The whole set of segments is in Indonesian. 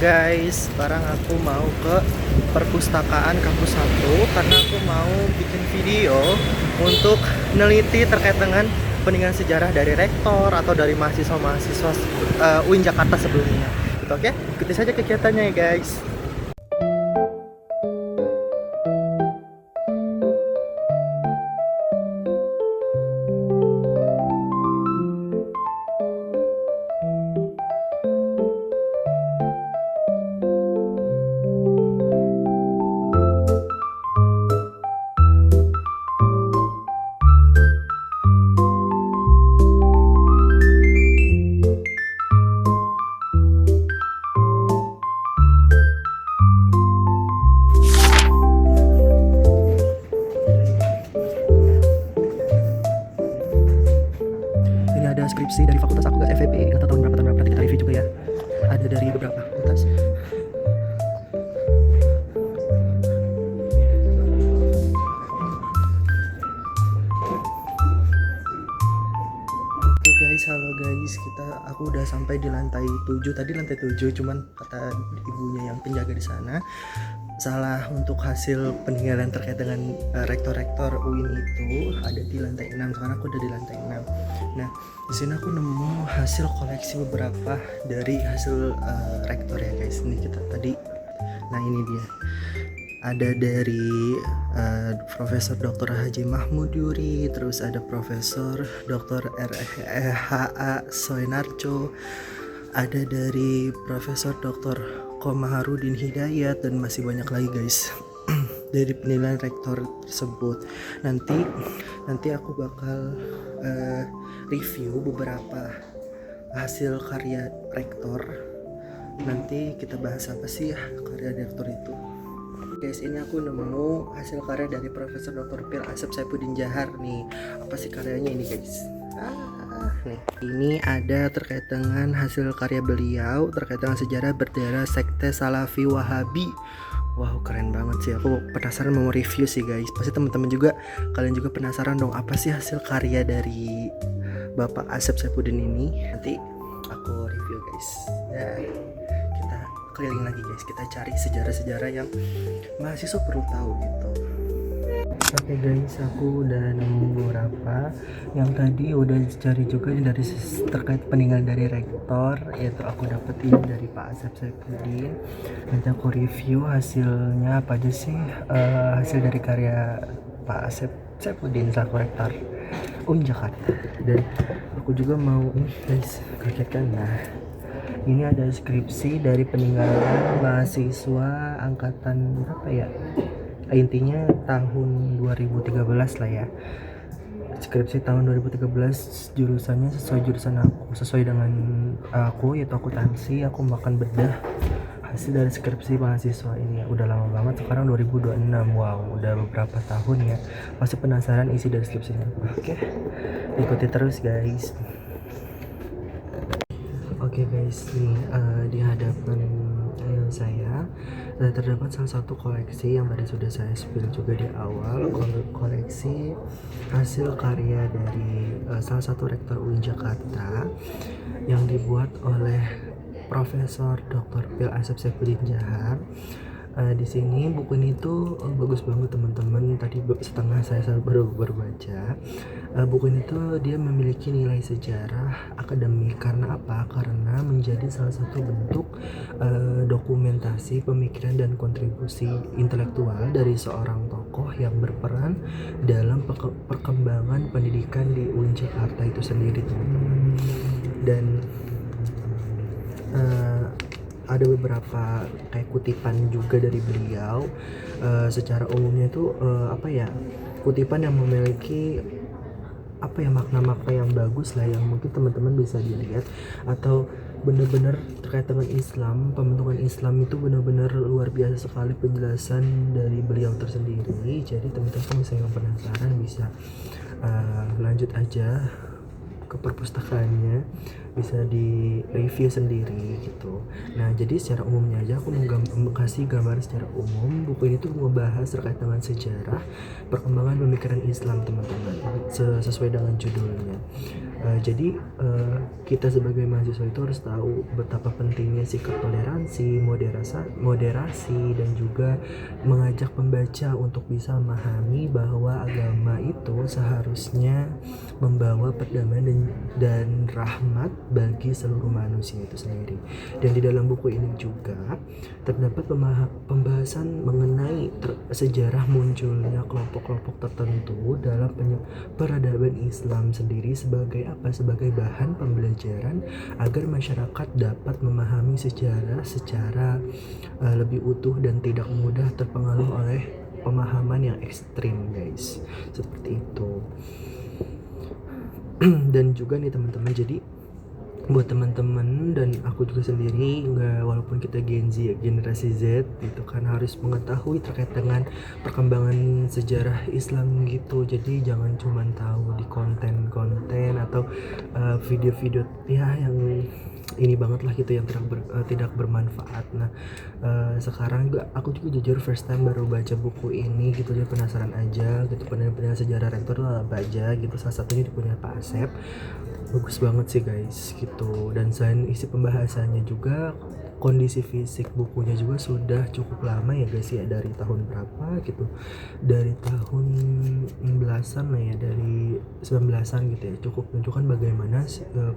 Guys, sekarang aku mau ke perpustakaan kampus 1 karena aku mau bikin video untuk neliti terkait dengan peninggalan sejarah dari rektor atau dari mahasiswa-mahasiswa UIN Jakarta sebelumnya. Gitu, oke? Ikuti saja kegiatannya ya guys. Ada skripsi dari fakultas aku, gak FEB, nggak tahu tahun berapa nanti kita review juga ya. Ada dari beberapa fakultas. Oke guys, halo guys, aku udah sampai di lantai 7. Tadi lantai 7, cuman kata ibunya yang penjaga di sana salah untuk hasil peninggalan terkait dengan rektor-rektor UIN itu ada di lantai 6. Sekarang aku udah di lantai 6. Nah, di sini aku nemu hasil koleksi beberapa dari hasil rektor ya guys. Ini kita tadi. Nah, ini dia. Ada dari Profesor Dr. Haji Mahmud Yuri, terus ada Profesor Dr. R.H.A. Soenarjo, ada dari Profesor Dr. Komaharudin Hidayat, dan masih banyak lagi guys dari penilaian rektor tersebut. Nanti aku bakal review beberapa hasil karya rektor. Nanti kita bahas apa sih ya karya rektor itu. Guys, ini aku nemu hasil karya dari Profesor Dr. Pil Asep Saifuddin Jahar nih. Apa sih karyanya ini guys? Nih, ini ada terkait dengan hasil karya beliau terkait dengan sejarah bendera sekte Salafi Wahabi. Wow, keren banget sih. Aku penasaran mau review sih guys. Pasti teman-teman juga, kalian juga penasaran dong apa sih hasil karya dari Bapak Asep Saifuddin ini. Nanti aku review guys. Ya, kita keliling lagi guys. Kita cari sejarah-sejarah yang mahasiswa perlu tahu gitu. Oke guys, aku udah nemu beberapa. Yang tadi udah cari juga dari terkait peninggalan dari rektor, yaitu aku dapet ini dari Pak Asep Saifuddin. Nanti aku review hasilnya apa aja sih, hasil dari karya Pak Asep Saifuddin selaku rektor UIN Jakarta. Dan aku juga mau ini guys, kaget kan? Nah, ini ada skripsi dari peninggalan mahasiswa angkatan berapa ya? Intinya tahun 2013 lah ya. Skripsi tahun 2013, jurusannya sesuai jurusan aku, sesuai dengan aku, yaitu akuntansi. Aku makan bedah hasil dari skripsi mahasiswa ini. Udah lama banget, sekarang 2026. Wow, udah beberapa tahun ya. Masih penasaran isi dari skripsinya. Oke, ikuti terus guys. Oke guys, nih di hadapan saya terdapat salah satu koleksi yang tadi sudah saya spill juga di awal, koleksi hasil karya dari salah satu rektor UIN Jakarta yang dibuat oleh Profesor Dr. Pil Asep Saifuddin Jahar. Di sini buku ini tuh bagus banget teman-teman. Tadi setengah saya baru baca. Buku ini tuh dia memiliki nilai sejarah akademik. Karena apa? Karena menjadi salah satu bentuk dokumentasi pemikiran dan kontribusi intelektual dari seorang tokoh yang berperan dalam perkembangan pendidikan di UIN Jakarta itu sendiri teman-teman. Dan ada beberapa kayak kutipan juga dari beliau. Secara umumnya itu kutipan yang memiliki makna-makna yang bagus lah, yang mungkin teman-teman bisa dilihat, atau benar-benar terkait dengan Islam, pembentukan Islam itu benar-benar luar biasa sekali penjelasan dari beliau tersendiri. Jadi teman-teman misalnya yang penasaran bisa lanjut aja ke perpustakaannya, bisa di review sendiri gitu. Nah, jadi secara umumnya aja aku mau kasih gambar secara umum. Buku ini tuh membahas terkait dengan sejarah perkembangan pemikiran Islam teman-teman, sesuai dengan judulnya. Jadi kita sebagai mahasiswa itu harus tahu betapa pentingnya sikap toleransi, moderasi, dan juga mengajak pembaca untuk bisa memahami bahwa agama itu seharusnya membawa perdamaian dan rahmat bagi seluruh manusia itu sendiri. Dan di dalam buku ini juga terdapat pembahasan mengenai sejarah munculnya kelompok-kelompok tertentu dalam peradaban Islam sendiri sebagai apa? Sebagai bahan pembelajaran agar masyarakat dapat memahami sejarah secara lebih utuh dan tidak mudah terpengaruh oleh pemahaman yang ekstrim, guys. Seperti itu. Dan juga nih teman-teman, jadi buat teman-teman dan aku juga sendiri, walaupun kita Gen Z, generasi Z gitu kan, harus mengetahui terkait dengan perkembangan sejarah Islam gitu. Jadi jangan cuma tahu di konten-konten atau video-video ya yang ini banget lah gitu, yang tidak bermanfaat. Nah sekarang juga aku juga jujur first time baru baca buku ini gitu, jadi penasaran aja gitu, penilaian sejarah rektor lah baca gitu, salah satunya punya Pak Asep. Bagus banget sih guys gitu. Dan selain isi pembahasannya juga, kondisi fisik bukunya juga sudah cukup lama ya guys ya, dari tahun berapa gitu, dari tahun 16-an lah ya, dari 19-an gitu ya. Cukup menunjukkan bagaimana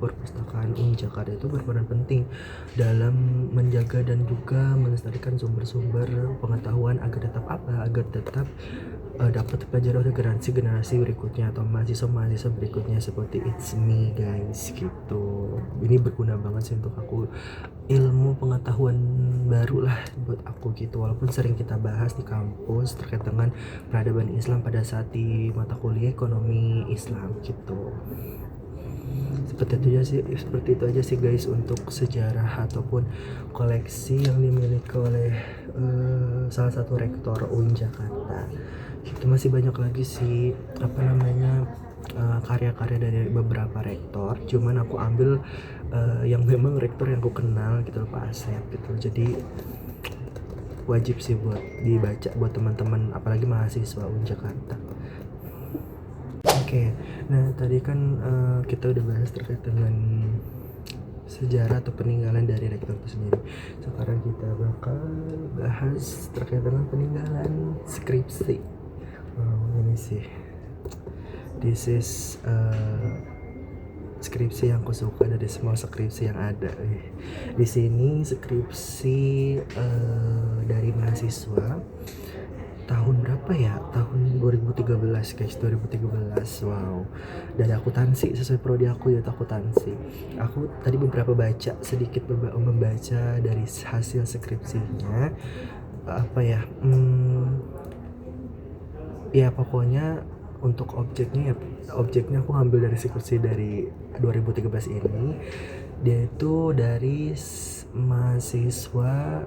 perpustakaan UIN Jakarta itu berperan penting dalam menjaga dan juga melestarikan sumber-sumber pengetahuan agar tetap dapat dipelajari oleh generasi berikutnya atau mahasiswa berikutnya, seperti it's me guys gitu. Ini berguna banget sih untuk aku, ilmu pengetahuan baru lah buat aku gitu, walaupun sering kita bahas di kampus terkait dengan peradaban Islam pada saat di mata kuliah ekonomi Islam gitu. Seperti itu aja sih guys untuk sejarah ataupun koleksi yang dimiliki oleh salah satu rektor UIN Jakarta. Itu masih banyak lagi sih karya-karya dari beberapa rektor, cuman aku ambil yang memang rektor yang aku kenal gitu, Pak Asep gitu. Jadi wajib sih buat dibaca buat teman-teman apalagi mahasiswa UIN Jakarta. Oke, nah tadi kan kita udah bahas terkait dengan sejarah atau peninggalan dari rektor itu sendiri. Sekarang kita bakal bahas terkait dengan peninggalan skripsi. Ini sih, this is skripsi yang aku suka dari semua skripsi yang ada. Di sini skripsi dari mahasiswa tahun berapa ya? Tahun 2013 guys, 2013. Wow. Dari akuntansi, sesuai prodi aku yaitu akuntansi. Aku tadi sedikit membaca dari hasil skripsinya. Ya pokoknya untuk objeknya aku ambil dari skripsi dari 2013 ini. Dia itu dari mahasiswa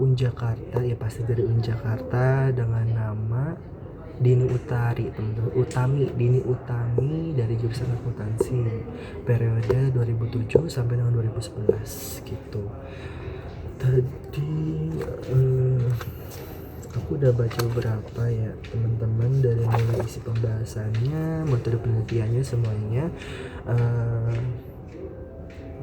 UIN Jakarta, ya pasti dari UIN Jakarta, dengan nama Dini Utami dari jurusan akuntansi periode 2007 sampai dengan 2011 gitu. Tadi aku udah baca beberapa ya teman-teman, dari mulai isi pembahasannya, metode penelitiannya, semuanya.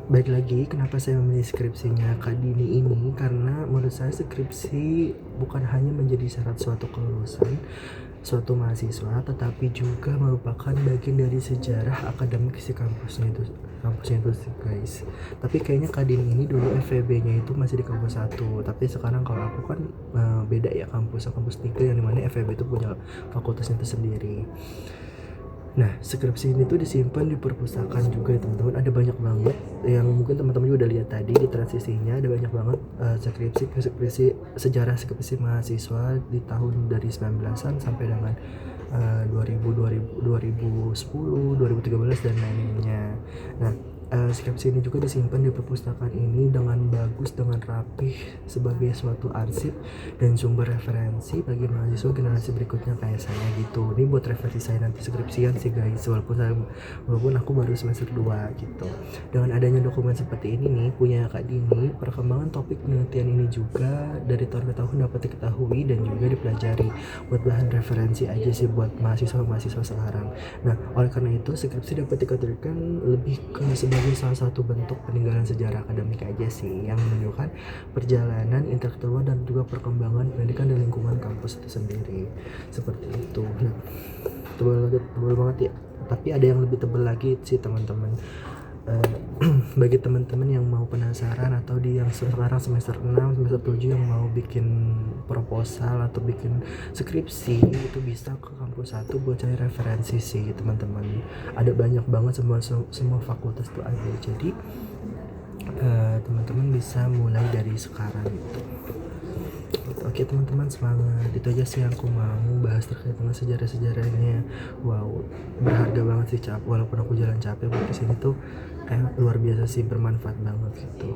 Baik lagi, kenapa saya memilih skripsinya Kak Dini ini? Karena menurut saya skripsi bukan hanya menjadi syarat suatu kelulusan suatu mahasiswa, tetapi juga merupakan bagian dari sejarah akademik si kampusnya itu sih guys. Tapi kayaknya Kak Dini ini dulu FEB-nya itu masih di kampus 1, tapi sekarang kalau aku kan beda ya, kampus 3, yang dimana FEB itu punya fakultasnya tersendiri. Nah, skripsi ini tuh disimpan di perpustakaan juga ya teman-teman. Ada banyak banget yang mungkin teman-teman juga udah lihat tadi di transisinya, ada banyak banget sejarah skripsi mahasiswa di tahun dari 19-an sampai dengan 2010, 2013 dan lainnya. Nah, skripsi ini juga disimpan di perpustakaan ini dengan bagus, dengan rapih sebagai suatu arsip dan sumber referensi bagi mahasiswa generasi berikutnya kayak saya gitu. Ini buat referensi saya nanti skripsian sih guys, walaupun aku baru semester 2 gitu. Dengan adanya dokumen seperti ini nih punya Kak Dini, perkembangan topik penelitian ini juga dari tahun ke tahun dapat diketahui dan juga dipelajari buat bahan referensi aja sih buat mahasiswa sekarang. Nah, oleh karena itu skripsi dapat dikategorikan lebih ke sebagai salah satu bentuk peninggalan sejarah akademik aja sih yang menunjukkan perjalanan intelektual dan juga perkembangan pendidikan di lingkungan kampus itu sendiri. Seperti itu. Nah, tebal banget ya. Tapi ada yang lebih tebal lagi sih teman-teman. Bagi teman-teman yang mau penasaran atau di yang sekarang semester 6, semester 7 yang mau bikin proposal atau bikin skripsi, itu bisa ke kampus 1 buat cari referensi sih teman-teman. Ada banyak banget semua fakultas tuh ada. Jadi teman-teman bisa mulai dari sekarang gitu. Oke teman-teman, semangat. Itu aja sih yang aku mau bahas terkait dengan sejarah-sejarahnya. Wow, berharga banget sih walaupun aku jalan capek buat kesini tuh luar biasa sih, bermanfaat banget gitu.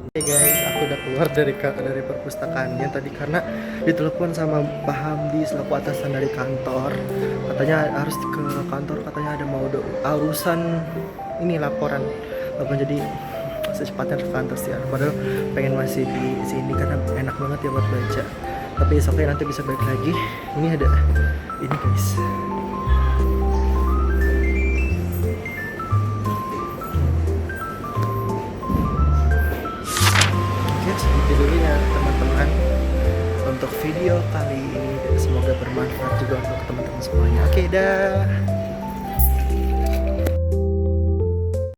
Oke guys, aku udah keluar dari perpustakaannya tadi karena ditelepon sama Pak Hamdi selaku atasan dari kantor. Katanya harus ke kantor, katanya ada mau urusan ini laporan jadi secepatnya ke kantor sih. Padahal pengen masih di sini karena enak banget ya buat baca. Tapi esoknya nanti bisa balik lagi. Ini ada ini guys. Oke, segitu dulu ya teman-teman untuk video kali ini. Semoga bermanfaat juga untuk teman-teman semuanya. Oke, dah.